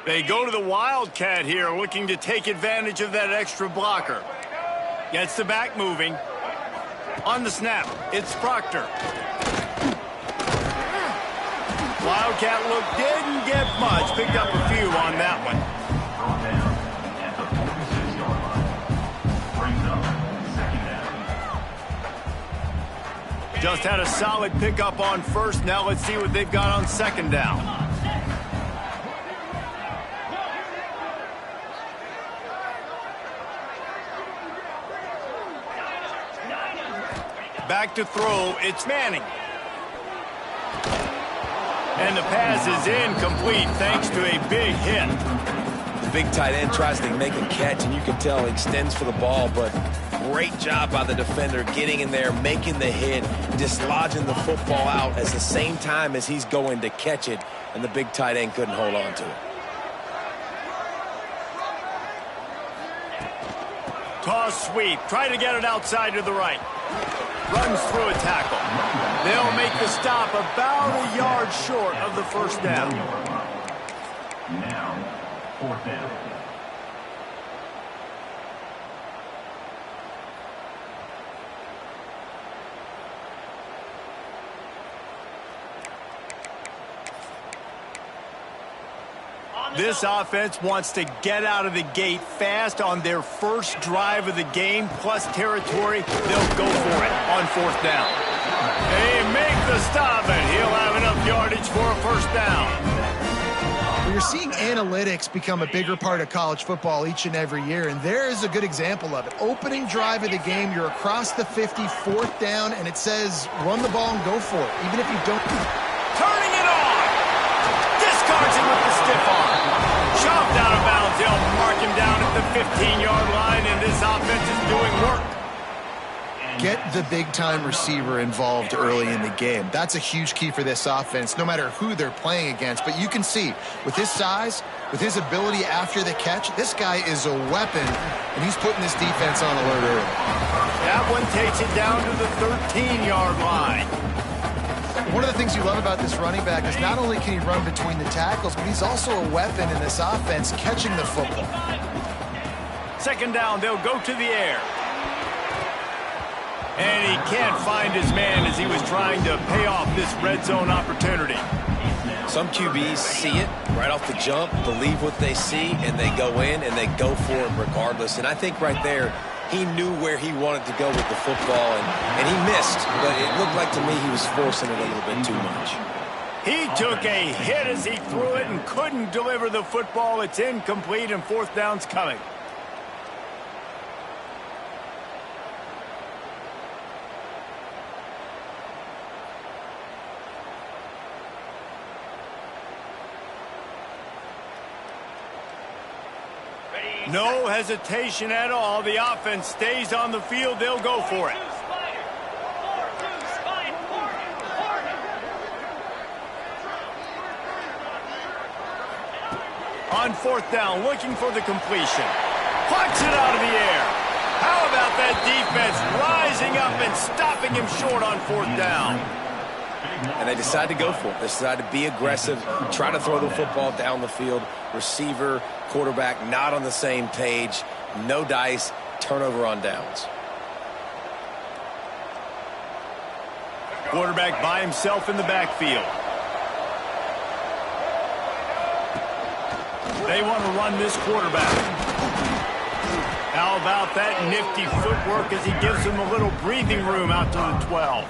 They go to the Wildcat here, looking to take advantage of that extra blocker. Gets the back moving. On the snap, it's Proctor. Wildcat look didn't get much. Picked up a few on that one. Just had a solid pickup on first. Now let's see what they've got on second down. Back to throw, it's Manning. And the pass is incomplete thanks to a big hit. The big tight end tries to make a catch, and you can tell he extends for the ball, but great job by the defender getting in there, making the hit, dislodging the football out at the same time as he's going to catch it, and the big tight end couldn't hold on to it. Toss sweep, try to get it outside to the right. Runs through a tackle. They'll make the stop about a yard short of the first down. Now, fourth down. This offense wants to get out of the gate fast on their first drive of the game, plus territory. They'll go for it on fourth down. They make the stop, and he'll have enough yardage for a first down. Well, you're seeing analytics become a bigger part of college football each and every year, and there is a good example of it. Opening drive of the game, you're across the 50, fourth down, and it says run the ball and go for it, even if you don't. Turning it on! Discards him with the stiff arm. Shoved out of bounds. They'll mark him down at the 15-yard line, and this offense is doing work. Get the big-time receiver involved early in the game. That's a huge key for this offense, no matter who they're playing against. But you can see, with his size, with his ability after the catch, this guy is a weapon, and he's putting this defense on alert early. That one takes it down to the 13-yard line. One of the things you love about this running back is not only can he run between the tackles, but he's also a weapon in this offense catching the football. Second down, they'll go to the air. And he can't find his man as he was trying to pay off this red zone opportunity. Some QBs see it right off the jump, believe what they see, and they go in and they go for it regardless. And I think right there, he knew where he wanted to go with the football, and he missed, but it looked like to me he was forcing it a little bit too much. He took a hit as he threw it and couldn't deliver the football. It's incomplete, and fourth down's coming. No hesitation at all. The offense stays on the field. They'll go for it. On fourth down, looking for the completion. Plucks it out of the air. How about that defense rising up and stopping him short on fourth down? And they decide to go for it. They decide to be aggressive, try to throw the football down the field. Receiver, quarterback not on the same page. No dice, turnover on downs. Quarterback by himself in the backfield. They want to run this quarterback. How about that nifty footwork as he gives him a little breathing room out to the 12.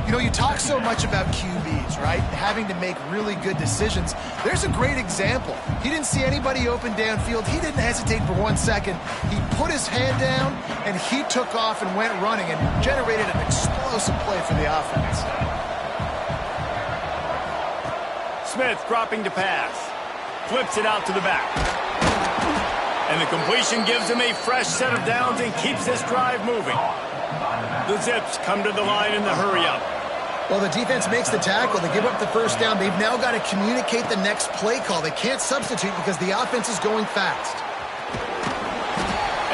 You know, you talk so much about QBs, right? Having to make really good decisions. There's a great example. He didn't see anybody open downfield. He didn't hesitate for 1 second. He put his hand down, and he took off and went running and generated an explosive play for the offense. Smith dropping to pass. Flips it out to the back. And the completion gives him a fresh set of downs and keeps this drive moving. The Zips come to the line in the hurry-up. Well, the defense makes the tackle. They give up the first down. They've now got to communicate the next play call. They can't substitute because the offense is going fast.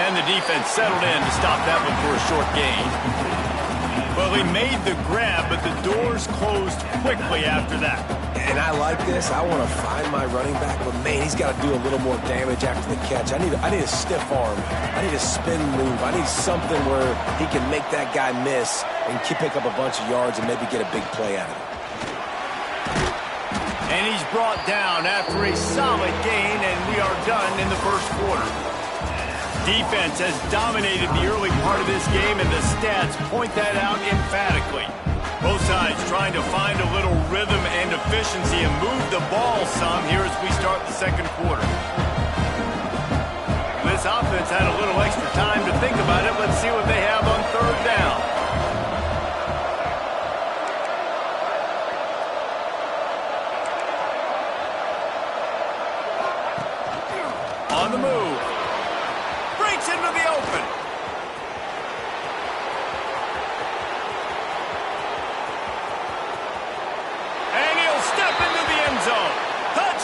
And the defense settled in to stop that one for a short gain. Well, he made the grab, but the doors closed quickly after that. And I like this. I want to find my running back, but man, he's got to do a little more damage after the catch. I need a stiff arm. I need a spin move. I need something where he can make that guy miss and pick up a bunch of yards and maybe get a big play out of it. And he's brought down after a solid gain, and we are done in the first quarter. Defense has dominated the early part of this game, and the stats point that out emphatically. Both sides trying to find a little rhythm and efficiency and move the ball some here as we start the second quarter. This offense had a little extra time to think about it. Let's see what they have on third down. On the move. Breaks into the open. And he'll step into the end zone. Touch.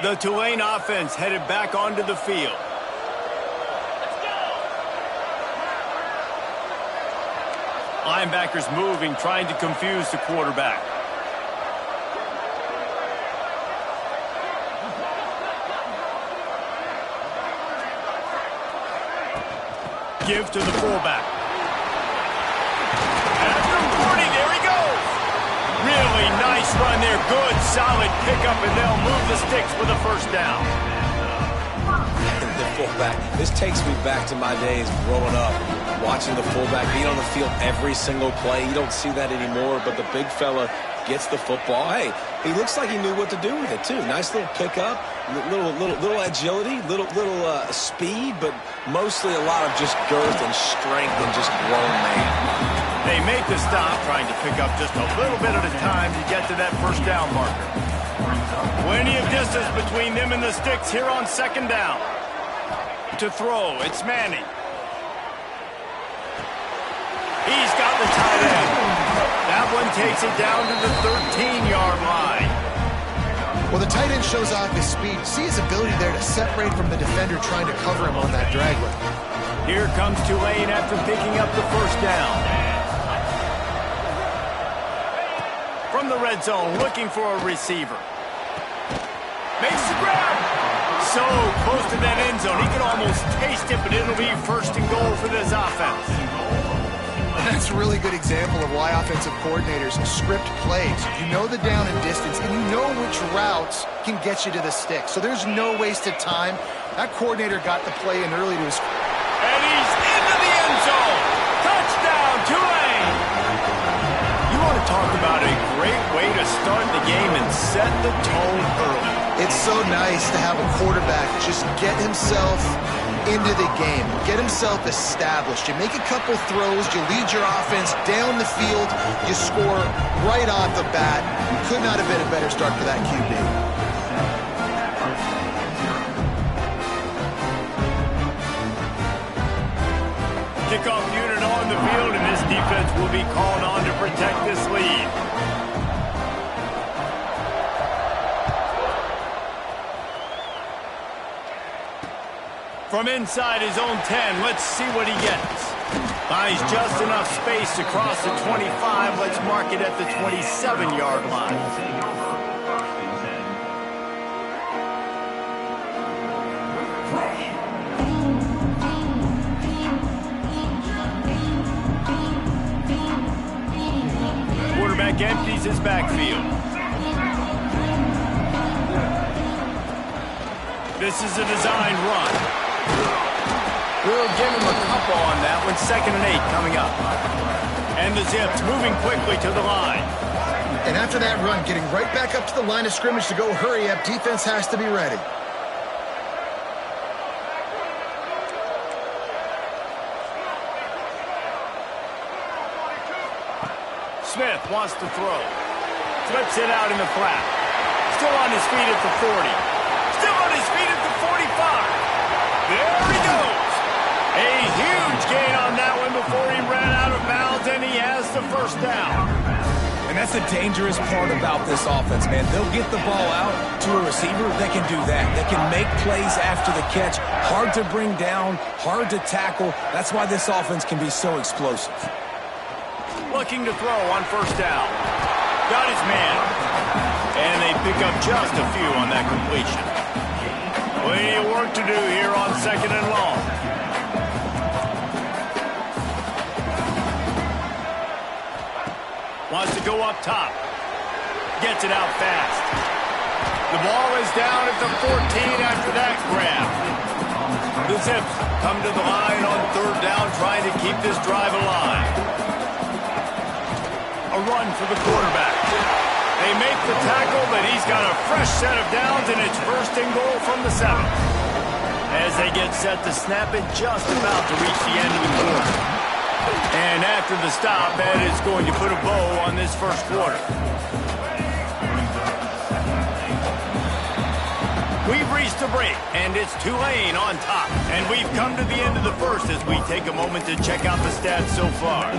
The Tulane offense headed back onto the field. Linebackers moving, trying to confuse the quarterback. Give to the fullback. After 40, there he goes. Really nice run there. Good, solid pickup, and they'll move the sticks for the first down. The fullback. This takes me back to my days growing up, watching the fullback being on the field every single play. You don't see that anymore, but the big fella gets the football. Hey, he looks like he knew what to do with it, too. Nice little pickup, little agility, little speed, but mostly a lot of just girth and strength and just grown man. They make the stop, trying to pick up just a little bit at a time to get to that first down marker. Plenty of distance between them and the sticks here on second down. To throw, it's Manning. He's got the tight end. That one takes it down to the 13-yard line. Well, the tight end shows off his speed. See his ability there to separate from the defender trying to cover him on that drag route. Here comes Tulane after picking up the first down. From the red zone, looking for a receiver. Makes the grab. So close to that end zone. He can almost taste it, but it'll be first and goal for this offense. That's a really good example of why offensive coordinators script plays. You know the down and distance, and you know which routes can get you to the stick. So there's no wasted time. That coordinator got the play in early to his... And he's into the end zone. Touchdown, Tulane. You want to talk about a great way to start the game and set the tone early. It's so nice to have a quarterback just get himself into the game, get himself established. You make a couple throws, you lead your offense down the field, you score right off the bat. Could not have been a better start for that QB. Kickoff unit on the field, and this defense will be called on to protect this lead. From inside his own 10, let's see what he gets. Buys just enough space to cross the 25. Let's mark it at the 27-yard line. Quarterback empties his backfield. This is a design run. We'll give him a couple on that one. 2nd and 8 coming up. And the Zips moving quickly to the line. And after that run, getting right back up to the line of scrimmage to go hurry up, defense has to be ready. Smith wants to throw. Flips it out in the flat. Still on his feet at the 40. Still on his feet at the 45. There he goes. A huge gain on that one before he ran out of bounds, and he has the first down. And that's the dangerous part about this offense, man. They'll get the ball out to a receiver. They can do that. They can make plays after the catch. Hard to bring down, hard to tackle. That's why this offense can be so explosive. Looking to throw on first down. Got his man. And they pick up just a few on that completion. Plenty of work to do here on 2nd and long. Wants to go up top. Gets it out fast. The ball is down at the 14 after that grab. The Zips come to the line on 3rd down, trying to keep this drive alive. A run for the quarterback. They make the tackle, but he's got a fresh set of downs, and it's 1st and goal from the 7. As they get set to snap it, just about to reach the end of the quarter. And after the stop, that is going to put a bow on this first quarter. We've reached a break, and it's Tulane on top. And we've come to the end of the first as we take a moment to check out the stats so far.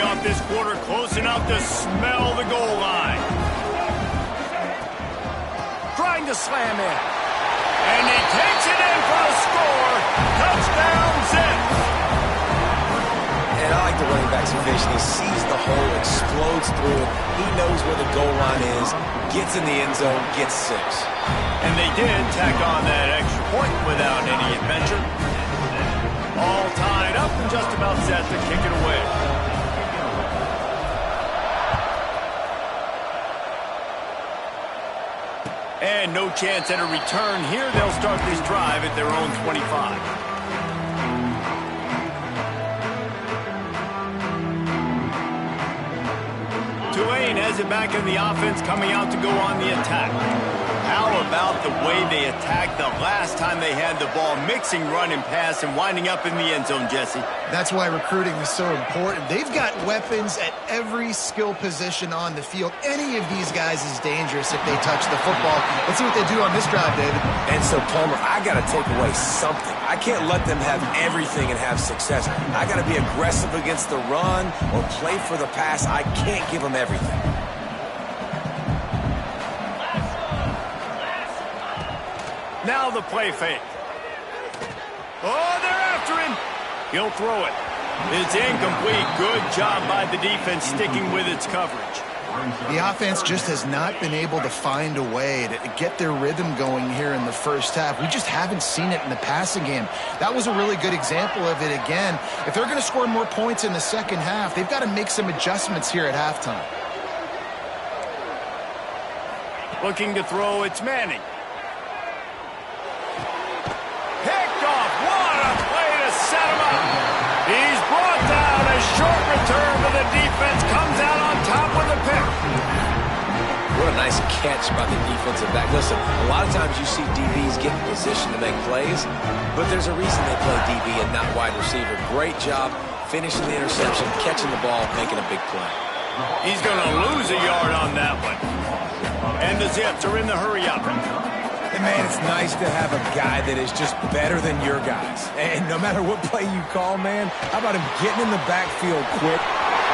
Coming off this quarter close enough to smell the goal line. Trying to slam in. And he takes it in for the score. Touchdown, Zip. And I like the running back's vision. He sees the hole, explodes through it. He knows where the goal line is, gets in the end zone, gets 6. And they did tack on that extra point without any adventure. All tied up and just about set to kick it away. And no chance at a return here. They'll start this drive at their own 25. Tulane has it back in the offense, coming out to go on the attack. How about the way they attacked the last time they had the ball, mixing run and pass and winding up in the end zone, Jesse? That's why recruiting is so important. They've got weapons at every skill position on the field. Any of these guys is dangerous if they touch the football. Let's see what they do on this drive, David. And so, Palmer, I got to take away something. I can't let them have everything and have success. I got to be aggressive against the run or play for the pass. I can't give them everything. Now the play fake. Oh, they're after him. He'll throw it. It's incomplete. Good job by the defense sticking with its coverage. The offense just has not been able to find a way to get their rhythm going here in the first half. We just haven't seen it in the passing game. That was a really good example of it again. If they're going to score more points in the second half, they've got to make some adjustments here at halftime. Looking to throw, it's Manning. Picked off. What a play to set him up. He's brought down. A short return, but the defense comes out on top with a pick. What a nice catch by the defensive back. Listen, a lot of times you see DBs get in position to make plays, but there's a reason they play DB and not wide receiver. Great job finishing the interception, catching the ball, making a big play. He's going to lose a yard on that one. And the Zips are in the hurry-up. And, man, it's nice to have a guy that is just better than your guys. And no matter what play you call, man, how about him getting in the backfield quick?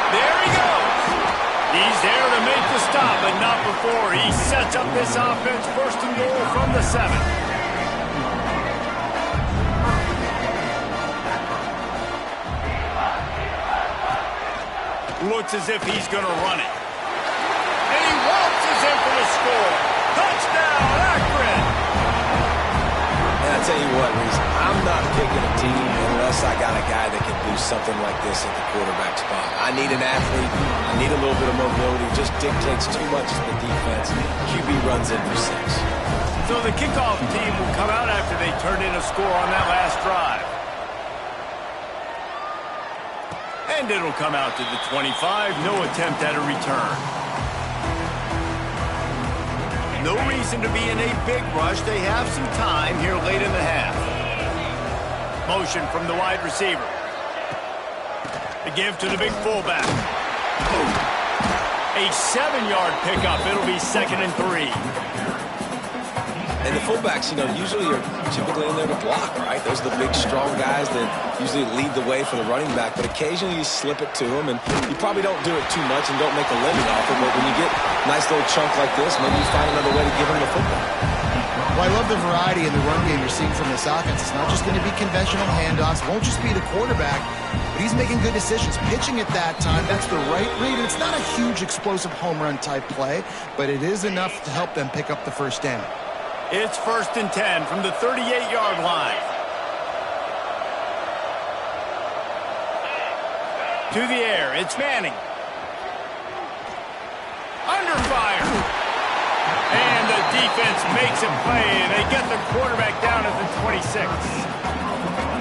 There he goes. He's there to make the stop, but not before. He sets up this offense first and goal from the 7. Looks as if he's going to run it. And he waltzes in for the score. Touchdown, Akron! And I tell you what, Reese, I'm not picking a team unless I got a guy that can do something like this at the quarterback spot. I need an athlete. I need a little bit of mobility. Just dictates too much to the defense. QB runs in for 6. So the kickoff team will come out after they turn in a score on that last drive. And it'll come out to the 25. No attempt at a return. No reason to be in a big rush. They have some time here late in the half. Motion from the wide receiver. The give to the big fullback. A 7-yard pickup. It'll be 2nd and 3. And the fullbacks, you know, usually are typically in there to block, right? Those are the big, strong guys that usually lead the way for the running back. But occasionally you slip it to them, and you probably don't do it too much and don't make a living off it. But when you get a nice little chunk like this, maybe you find another way to give them the football. Well, I love the variety in the run game you're seeing from this offense. It's not just going to be conventional handoffs. It won't just be the quarterback, but he's making good decisions. Pitching at that time, that's the right read. It's not a huge explosive home run type play, but it is enough to help them pick up the first down. It's 1st and 10 from the 38-yard line. To the air, it's Manning. Under fire. And the defense makes a play. They get the quarterback down at the 26.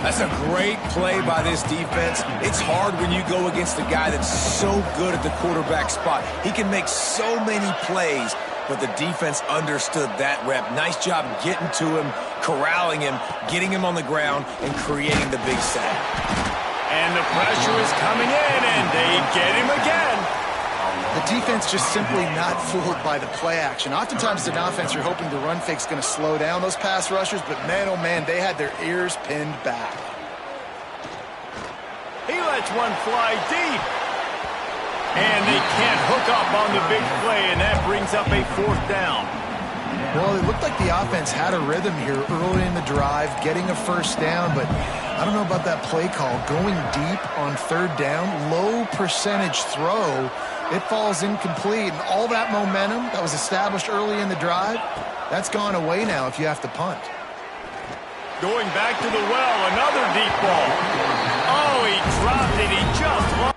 That's a great play by this defense. It's hard when you go against a guy that's so good at the quarterback spot. He can make so many plays. But the defense understood that rep. Nice job getting to him, corralling him, getting him on the ground, and creating the big sack. And the pressure is coming in, and they get him again. The defense just simply not fooled by the play action. Oftentimes, as an offense, you're hoping the run fake's going to slow down those pass rushers, but man, oh man, they had their ears pinned back. He lets one fly deep. And they can't hook up on the big play, and that brings up a 4th down. Well, it looked like the offense had a rhythm here early in the drive, getting a 1st down, but I don't know about that play call. Going deep on 3rd down, low percentage throw, it falls incomplete, and all that momentum that was established early in the drive, that's gone away now if you have to punt. Going back to the well, another deep ball. Oh, he dropped it. He just lost.